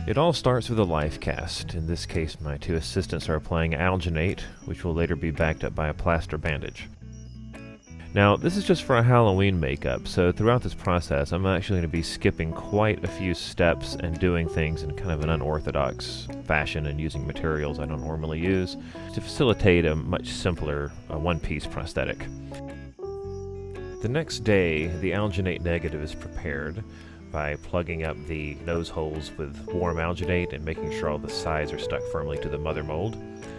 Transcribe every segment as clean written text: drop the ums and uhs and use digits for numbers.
It all starts with a life cast. In this case, my two assistants are applying alginate, which will later be backed up by a plaster bandage. Now, this is just for a Halloween makeup, so throughout this process, I'm actually going to be skipping quite a few steps and doing things in kind of an unorthodox fashion and using materials I don't normally use to facilitate a much simpler one-piece prosthetic. The next day, the alginate negative is prepared by plugging up the nose holes with warm alginate and making sure all the sides are stuck firmly to the mother mold.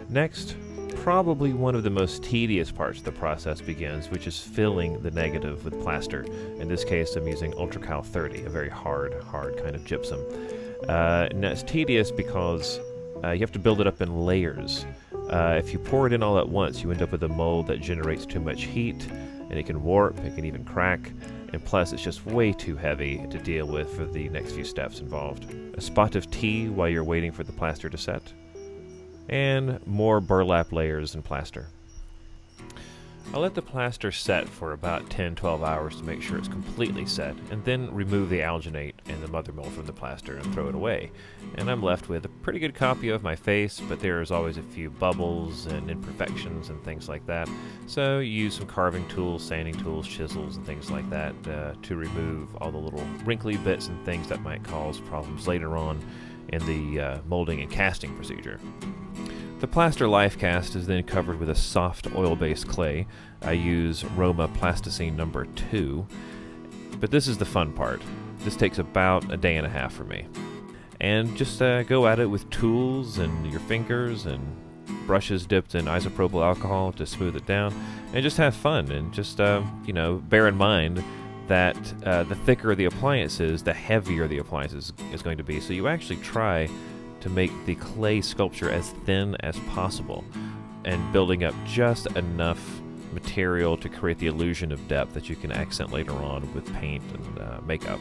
Next, probably one of the most tedious parts of the process begins, which is filling the negative with plaster. In this case, I'm using Ultracal 30, a very hard kind of gypsum. And that's tedious because you have to build it up in layers. If you pour it in all at once, you end up with a mold that generates too much heat, and it can warp, it can even crack, and plus it's just way too heavy to deal with for the next few steps involved. A spot of tea while you're waiting for the plaster to set, and more burlap layers and plaster. I'll let the plaster set for about 10-12 hours to make sure it's completely set, and then remove the alginate and the mother mold from the plaster and throw it away. And I'm left with a pretty good copy of my face, but there's always a few bubbles and imperfections and things like that. So use some carving tools, sanding tools, chisels, and things like that to remove all the little wrinkly bits and things that might cause problems later on in the molding and casting procedure. The plaster life cast is then covered with a soft oil-based clay. I use Roma Plasticine number 2, but this is the fun part. This takes about a day and a half for me. And just go at it with tools and your fingers and brushes dipped in isopropyl alcohol to smooth it down, and just have fun, and just bear in mind that the thicker the appliance is, the heavier the appliance is going to be. So you actually try to make the clay sculpture as thin as possible and building up just enough material to create the illusion of depth that you can accent later on with paint and makeup.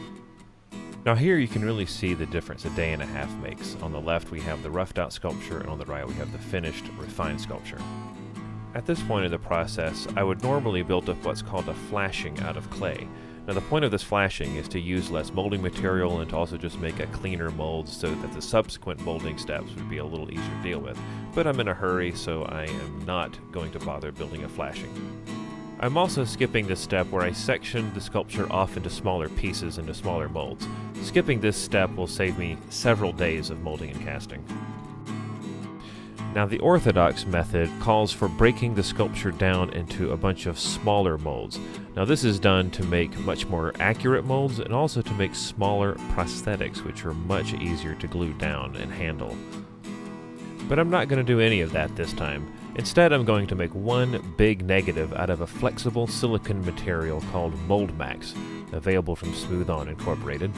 Now here you can really see the difference a day and a half makes. On the left we have the roughed out sculpture, and on the right we have the finished, refined sculpture. At this point in the process, I would normally build up what's called a flashing out of clay. Now the point of this flashing is to use less molding material and to also just make a cleaner mold so that the subsequent molding steps would be a little easier to deal with. But I'm in a hurry, so I am not going to bother building a flashing. I'm also skipping this step where I section the sculpture off into smaller pieces into smaller molds. Skipping this step will save me several days of molding and casting. Now the orthodox method calls for breaking the sculpture down into a bunch of smaller molds. Now this is done to make much more accurate molds and also to make smaller prosthetics, which are much easier to glue down and handle. But I'm not going to do any of that this time. Instead, I'm going to make one big negative out of a flexible silicone material called Mold Max, available from Smooth On Incorporated.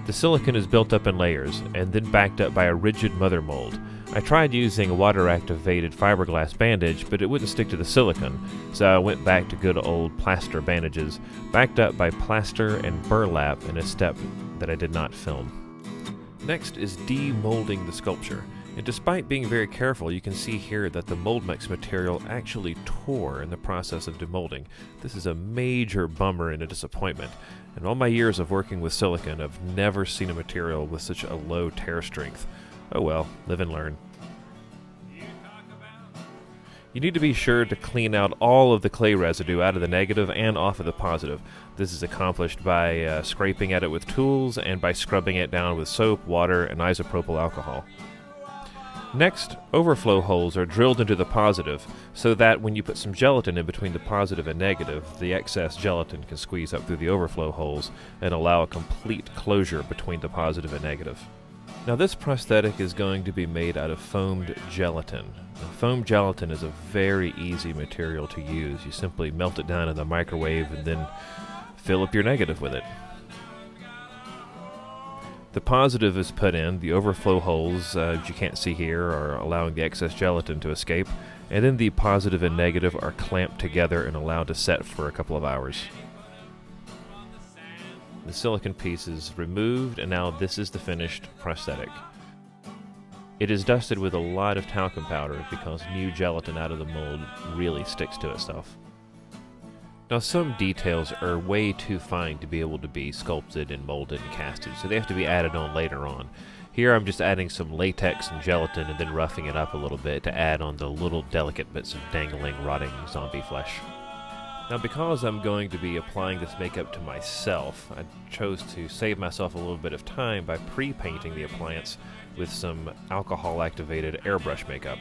The silicone is built up in layers and then backed up by a rigid mother mold. I tried using a water-activated fiberglass bandage, but it wouldn't stick to the silicone, so I went back to good old plaster bandages, backed up by plaster and burlap in a step that I did not film. Next is demolding the sculpture, and despite being very careful, you can see here that the mold mix material actually tore in the process of demolding. This is a major bummer and a disappointment. In all my years of working with silicone, I've never seen a material with such a low tear strength. Oh well, live and learn. You need to be sure to clean out all of the clay residue out of the negative and off of the positive. This is accomplished by scraping at it with tools and by scrubbing it down with soap, water, and isopropyl alcohol. Next, overflow holes are drilled into the positive so that when you put some gelatin in between the positive and negative, the excess gelatin can squeeze up through the overflow holes and allow a complete closure between the positive and negative. Now this prosthetic is going to be made out of foamed gelatin. Now, foamed gelatin is a very easy material to use. You simply melt it down in the microwave and then fill up your negative with it. The positive is put in, the overflow holes, as you can't see here, are allowing the excess gelatin to escape, and then the positive and negative are clamped together and allowed to set for a couple of hours. The silicone piece is removed, and now this is the finished prosthetic. It is dusted with a lot of talcum powder because new gelatin out of the mold really sticks to itself. Now some details are way too fine to be able to be sculpted and molded and casted, so they have to be added on later on. Here I'm just adding some latex and gelatin and then roughing it up a little bit to add on the little delicate bits of dangling, rotting zombie flesh. Now because I'm going to be applying this makeup to myself, I chose to save myself a little bit of time by pre-painting the appliance with some alcohol-activated airbrush makeup.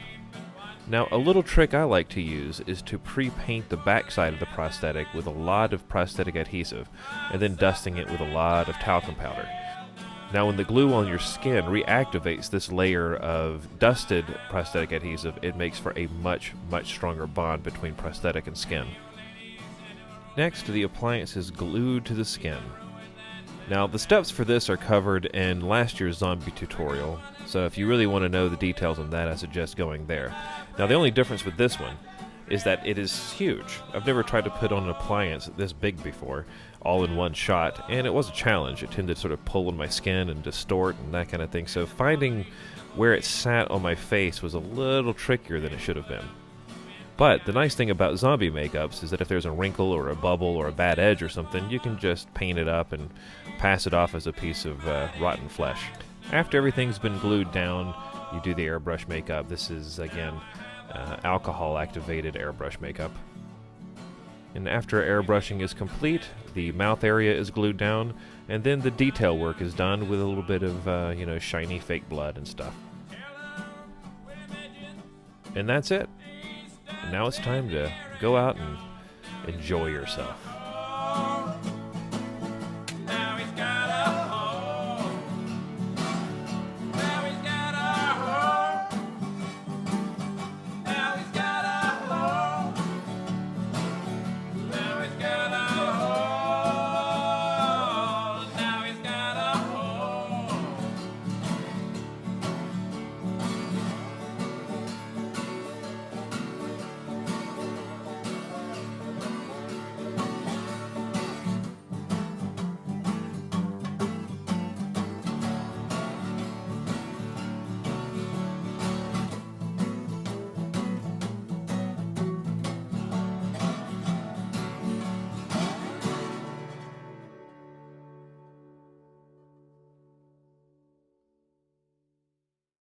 Now a little trick I like to use is to pre-paint the backside of the prosthetic with a lot of prosthetic adhesive and then dusting it with a lot of talcum powder. Now when the glue on your skin reactivates this layer of dusted prosthetic adhesive, it makes for a much stronger bond between prosthetic and skin. Next, the appliance is glued to the skin. Now the steps for this are covered in last year's zombie tutorial, so if you really want to know the details on that, I suggest going there. Now the only difference with this one is that it is huge. I've never tried to put on an appliance this big before, all in one shot, and it was a challenge. It tended to sort of pull on my skin and distort and that kind of thing, so finding where it sat on my face was a little trickier than it should have been. But the nice thing about zombie makeups is that if there's a wrinkle or a bubble or a bad edge or something, you can just paint it up and pass it off as a piece of rotten flesh. After everything's been glued down, you do the airbrush makeup. This is, again, alcohol-activated airbrush makeup. And after airbrushing is complete, the mouth area is glued down, and then the detail work is done with a little bit of, shiny fake blood and stuff. And that's it. And now it's time to go out and enjoy yourself.